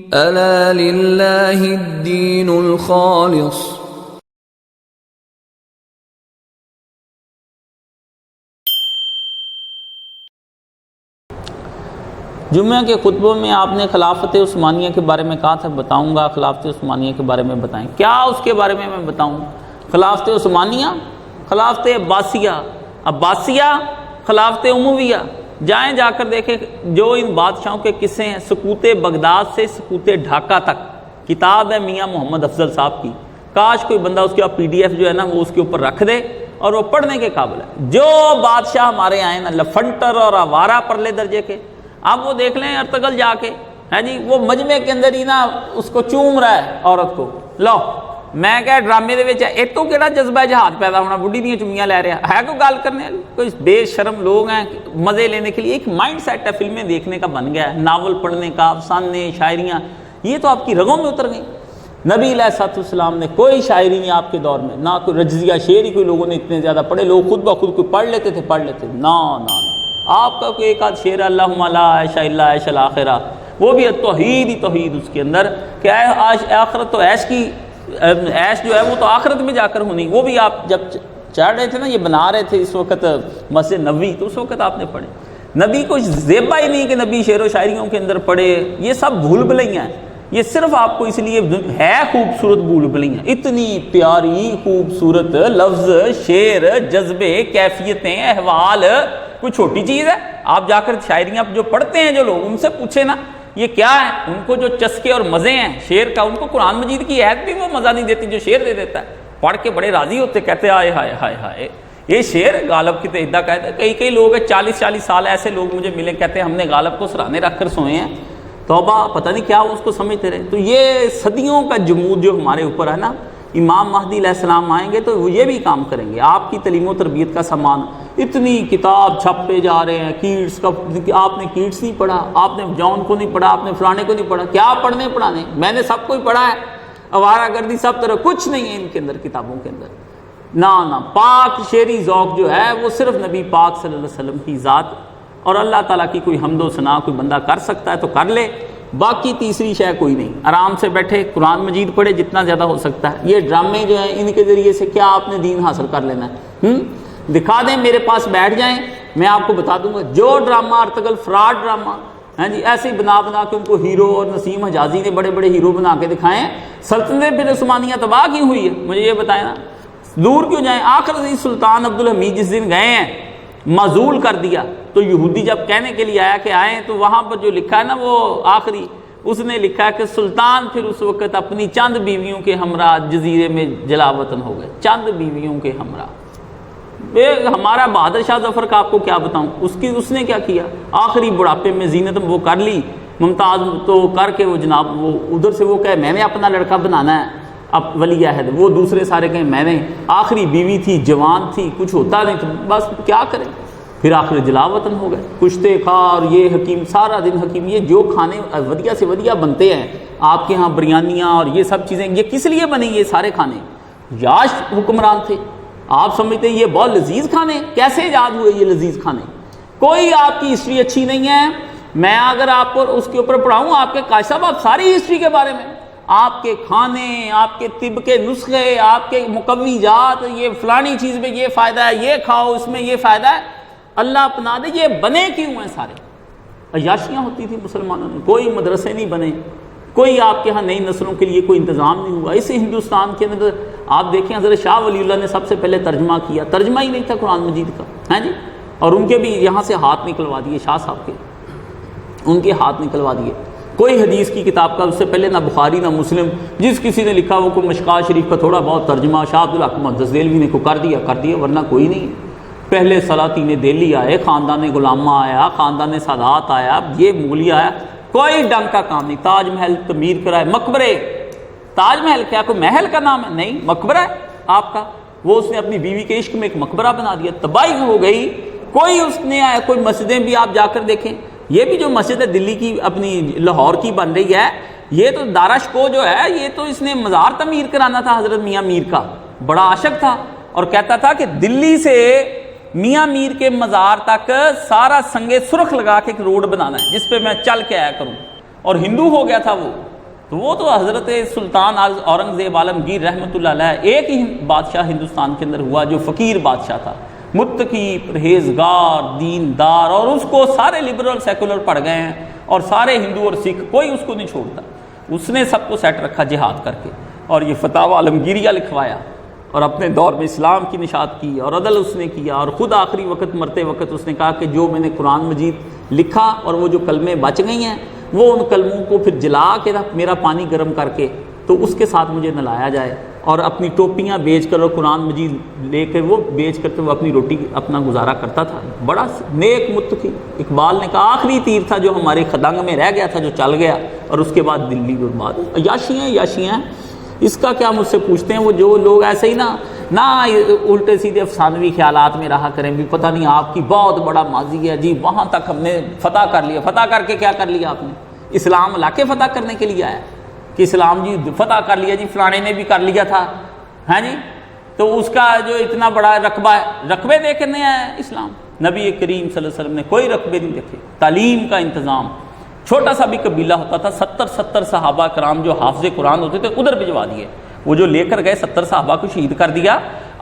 ألا لله الدين الخالص. جمعہ کے خطبوں میں آپ نے خلافت عثمانیہ کے بارے میں کہا تھا بتاؤں گا، خلافت عثمانیہ کے بارے میں بتائیں. کیا اس کے بارے میں بتاؤں؟ خلافت عثمانیہ، خلافت عباسیہ، خلافت امویہ. جائیں جا کر دیکھیں جو ان بادشاہوں کے قصے ہیں، سقوط بغداد سے سقوط ڈھاکہ تک. کتاب ہے میاں محمد افضل صاحب کی. کاش کوئی بندہ اس کے پی ڈی ایف جو ہے نا وہ اس کے اوپر رکھ دے اور وہ پڑھنے کے قابل ہے. جو بادشاہ ہمارے آئے نا لفنٹر اور آوارہ پرلے درجے کے، اب وہ دیکھ لیں ارتگل جا کے، ہے جی وہ مجمع کے اندر ہی نا اس کو چوم رہا ہے عورت کو. لو میں کہا ڈرامے دے وچ اے تو کیڑا جذبہ جہاد پیدا ہونا، بڈھی دیاں چمیاں لے رہا ہے کوئی گل کرنے والی؟ کوئی بے شرم لوگ ہیں مزے لینے کے لیے. ایک مائنڈ سیٹ ہے فلمیں دیکھنے کا بن گیا ہے، ناول پڑھنے کا، افسانے، شاعریاں، یہ تو آپ کی رگوں میں اتر گئی. نبی علیہ الصلوۃ والسلام نے کوئی شاعری نہیں آپ کے دور میں، نہ کوئی رجزیہ شعر ہی کوئی لوگوں نے اتنے زیادہ پڑھے. لوگ خود بخود کوئی پڑھ لیتے تھے نہ آپ کا کوئی ایک آدھ شعر اللہم لا عیش الا عیش الاخرہ، وہ بھی توحید ہی توحید اس کے اندر کہ آخرت تو عیش کی عیش جو ہے وہ تو آخرت میں جا کر ہونی. وہ بھی آپ جب چڑھ رہے تھے نا، یہ بنا رہے تھے اس وقت مسجد نبوی، تو اس وقت آپ نے پڑھے. نبی کو زیبا ہی نہیں کہ نبی شعر و شاعریوں کے اندر پڑھے. یہ سب بھول بھلیاں ہیں، یہ صرف آپ کو اس لیے ہے خوبصورت بھول بھلیاں. اتنی پیاری خوبصورت لفظ، شعر، جذبے، کیفیتیں، احوال کوئی چھوٹی چیز ہے؟ آپ جا کر شاعریاں جو پڑھتے ہیں جو لوگ، ان سے پوچھیں نا یہ کیا ہے. ان کو جو چسکے اور مزے ہیں شعر کا، ان کو قرآن مجید کی آیت بھی وہ مزہ نہیں دیتی جو شعر دے دیتا ہے. پڑھ کے بڑے راضی ہوتے، کہتے آئے ہائے ہائے ہائے یہ شعر غالب کی تحدہ کہتے ہیں. کئی لوگ ہیں 40 سال ایسے لوگ مجھے ملے، کہتے ہیں ہم نے غالب کو سرانے رکھ کر سوئے ہیں. توبہ، پتہ نہیں کیا اس کو سمجھتے رہے. تو یہ صدیوں کا جمود جو ہمارے اوپر ہے نا، امام مہدی علیہ السلام آئیں گے تو وہ یہ بھی کام کریں گے. آپ کی تعلیم و تربیت کا سامان، اتنی کتاب چھپے جا رہے ہیں کیٹس کا. آپ نے کیٹس نہیں پڑھا، آپ نے جان کو نہیں پڑھا، آپ نے فلانے کو نہیں پڑھا. کیا پڑھنے پڑھانے؟ میں نے سب کو ہی پڑھا ہے. آوارہ گردی سب طرح کچھ نہیں ہے ان کے اندر، کتابوں کے اندر. نہ پاک شعری ذوق جو ہے وہ صرف نبی پاک صلی اللہ علیہ وسلم کی ذات اور اللہ تعالیٰ کی کوئی حمد و ثنا کوئی بندہ کر سکتا ہے تو کر لے. باقی تیسری شے کوئی نہیں. آرام سے بیٹھے قرآن مجید پڑھے جتنا زیادہ ہو سکتا ہے. یہ ڈرامے جو ہیں ان کے ذریعے سے کیا آپ نے دین حاصل کر لینا ہے؟ دکھا دیں، میرے پاس بیٹھ جائیں، میں آپ کو بتا دوں گا. جو ڈرامہ ارتگل فراڈ ڈرامہ ہیں جی، ایسے ہی بنا کے ان کو ہیرو، اور نسیم حجازی نے بڑے بڑے ہیرو بنا کے دکھائیں. سلطنت پھر عثمانیہ تباہ کیوں ہوئی ہے؟ مجھے یہ بتائیں نا. دور کیوں جائیں؟ آخر سلطان عبدالحمید جس دن گئے ہیں معزول کر دیا، تو یہودی جب کہنے کے لیے آیا کہ آئیں، تو وہاں پر جو لکھا ہے نا وہ آخری اس نے لکھا ہے کہ سلطان پھر اس وقت اپنی چند بیویوں کے ہمراہ جزیرے میں جلا وطن ہو گئے. چند بیویوں کے ہمراہ. ہمارا بہادر شاہ ظفر کا آپ کو کیا بتاؤں، اس نے کیا کیا. آخری بڑھاپے میں زینت وہ کر لی ممتاز، تو کر کے وہ جناب وہ ادھر سے وہ کہے میں نے اپنا لڑکا بنانا ہے اب ولی عہد، وہ دوسرے سارے کہیں میں نے. آخری بیوی تھی، جوان تھی، کچھ ہوتا نہیں تھا، بس کیا کریں. پھر آخر جلا وطن ہو گئے. کشتے خار، یہ حکیم، سارا دن حکیم. یہ جو کھانے ودیا سے ودیا بنتے ہیں آپ کے ہاں، بریانیاں اور یہ سب چیزیں، یہ کس لیے بنی یہ سارے کھانے؟ یاش حکمران تھے. آپ سمجھتے ہیں یہ بہت لذیذ کھانے؟ کیسے ایجاد ہوئے یہ لذیذ کھانے؟ کوئی آپ کی ہسٹری اچھی نہیں ہے. میں اگر آپ کو اس کے اوپر پڑھاؤں، آپ کے قائد صاحب آپ ساری ہسٹری کے بارے میں، آپ کے کھانے، آپ کے طب کے نسخے، آپ کے مقوی جات، یہ فلانی چیز میں یہ فائدہ ہے، یہ کھاؤ اس میں یہ فائدہ ہے، اللہ اپنا دے. یہ بنے کیوں ہیں سارے؟ عیاشیاں ہوتی تھیں مسلمانوں میں. کوئی مدرسے نہیں بنے، کوئی آپ کے ہاں نئی نسلوں کے لیے کوئی انتظام نہیں ہوا. اس ہندوستان کے اندر آپ دیکھیں حضرت شاہ ولی اللہ نے سب سے پہلے ترجمہ کیا. ترجمہ ہی نہیں تھا قرآن مجید کا، ہیں جی. اور ان کے بھی یہاں سے ہاتھ نکلوا دیے، شاہ صاحب کے ان کے ہاتھ نکلوا دیے. کوئی حدیث کی کتاب کا اس سے پہلے نہ بخاری نہ مسلم. جس کسی نے لکھا وہ کو مشکات شریف کا تھوڑا بہت ترجمہ شاہ عبدالحق محدث دہلوی نے کو کر دیا، ورنہ کوئی نہیں. پہلے سلاطین دہلی آئے، خاندان غلامہ آیا، خاندان سادات آیا، یہ مغلیہ آیا، کوئی ڈنگ کا کام نہیں. تاج محل تعمیر کرائے، مقبرے. تاج محل کیا کوئی محل کا نام ہے؟ نہیں، مقبرہ ہے آپ کا. وہ اس نے اپنی بیوی کے عشق میں ایک مقبرہ بنا دیا. تباہی ہو گئی. کوئی اس نے آیا، کوئی مسجدیں بھی آپ جا کر دیکھیں. یہ بھی جو مسجد ہے دلی کی اپنی لاہور کی بن رہی ہے، یہ تو داراشکو جو ہے، یہ تو اس نے مزار تعمیر کرانا تھا حضرت میاں میر کا. بڑا عاشق تھا اور کہتا تھا کہ دلی سے میاں میر کے مزار تک سارا سنگے سرخ لگا کے ایک روڈ بنانا ہے جس پہ میں چل کے آیا کروں. اور ہندو ہو گیا تھا وہ. تو وہ تو حضرت سلطان اورنگزیب عالمگیر رحمۃ اللہ علیہ ایک ہی بادشاہ ہندوستان کے اندر ہوا جو فقیر بادشاہ تھا، متقی، پرہیزگار، دیندار، اور اس کو سارے لبرل سیکولر پڑھ گئے ہیں اور سارے ہندو اور سکھ، کوئی اس کو نہیں چھوڑتا. اس نے سب کو سیٹ رکھا جہاد کر کے، اور یہ فتاوی عالمگیریہ لکھوایا اور اپنے دور میں اسلام کی نشاط کی اور عدل اس نے کیا، اور خود آخری وقت مرتے وقت اس نے کہا کہ جو میں نے قرآن مجید لکھا اور وہ جو کلمے بچ گئی ہیں وہ ان کلموں کو پھر جلا کے میرا پانی گرم کر کے تو اس کے ساتھ مجھے نلایا جائے، اور اپنی ٹوپیاں بیچ کر اور قرآن مجید لے کے وہ بیچ کر کے وہ اپنی روٹی اپنا گزارا کرتا تھا. بڑا نیک متقی. اقبال نے کہا آخری تیر تھا جو ہمارے خدنگ میں رہ گیا تھا، جو چل گیا، اور اس کے بعد دلی برباد. یاشیاں اس کا کیا مجھ سے پوچھتے ہیں؟ وہ جو لوگ ایسے ہی نہ الٹے سیدھے افسانوی خیالات میں رہا کریں بھی پتہ نہیں آپ کی بہت بڑا ماضی ہے جی، وہاں تک ہم نے فتح کر لیا. فتح کر کے کیا کر لیا آپ نے؟ اسلام لا کے فتح کرنے کے لیے آیا کہ اسلام جی فتح کر لیا جی، فلانے نے بھی کر لیا تھا، ہاں جی، تو اس کا جو اتنا بڑا رقبہ ہے، رقبے دیکھنے آیا ہے اسلام. نبی کریم صلی اللہ علیہ وسلم نے کوئی رقبے نہیں دیکھے. تعلیم کا انتظام، چھوٹا سا بھی قبیلہ ہوتا تھا، 70 صحابہ کرام جو حافظ قرآن ہوتے تھے ادھر بھجوا دیے. وہ جو لے کر گئے 70 صحابہ کو شہید کر دیا.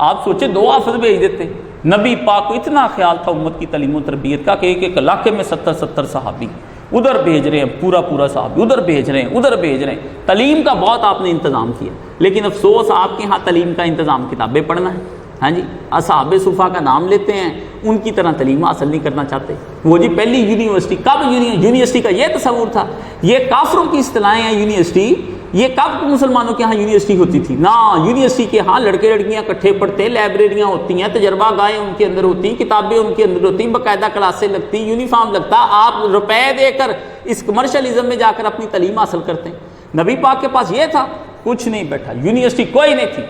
آپ سوچے 2 حافظ بھیج دیتے. نبی پاک کو اتنا خیال تھا امت کی تعلیم و تربیت کا کہ ایک علاقے میں 70 صحابی ادھر بھیج رہے ہیں، پورا صحابی ادھر بھیج رہے ہیں. تعلیم کا بہت آپ نے انتظام کیا، لیکن افسوس آپ کے ہاں تعلیم کا انتظام کتابیں پڑھنا ہے. ہاں جی، اصحاب صفا کا نام لیتے ہیں، ان کی طرح تعلیم حاصل نہیں کرنا چاہتے. وہ جی پہلی یونیورسٹی کب؟ یونیورسٹی کا یہ تصور تھا، یہ کافروں کی اصطلاحیں ہیں. یونیورسٹی یہ کب مسلمانوں کے ہاں یونیورسٹی ہوتی تھی؟ نہ، یونیورسٹی کے ہاں لڑکے لڑکیاں اکٹھے پڑھتے، لائبریریاں ہوتی ہیں، تجربہ گاہیں ان کے اندر ہوتی، کتابیں ان کے اندر ہوتی، باقاعدہ کلاسیں لگتی، یونیفارم لگتا. آپ روپے دے کر اس کمرشلزم میں جا کر اپنی تعلیم حاصل کرتے ہیں. نبی پاک کے پاس یہ تھا کچھ نہیں بیٹھا، یونیورسٹی کوئی نہیں تھی.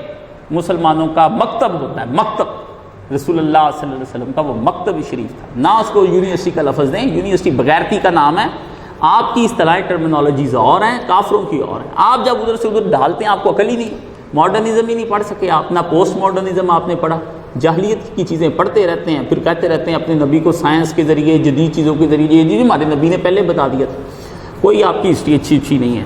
مسلمانوں کا مکتب ہوتا ہے، مکتب. رسول اللہ صلی اللہ علیہ وسلم کا وہ مکتب شریف تھا. نہ اس کو یونیورسٹی کا لفظ دیں، یونیورسٹی بغیرتی کا نام ہے. آپ کی اصطلاحی ٹرمینالوجیز اور ہیں، کافروں کی اور ہیں. آپ جب ادھر سے ادھر ڈھالتے ہیں آپ کو عقل ہی نہیں. ماڈرنزم ہی نہیں پڑھ سکے آپ، نہ پوسٹ ماڈرنزم آپ نے پڑھا. جاہلیت کی چیزیں پڑھتے رہتے ہیں، پھر کہتے رہتے ہیں اپنے نبی کو سائنس کے ذریعے، جدید چیزوں کے ذریعے، یہ ہمارے نبی نے پہلے بتا دیا تھا. کوئی آپ کی ہسٹری اچھی نہیں ہے.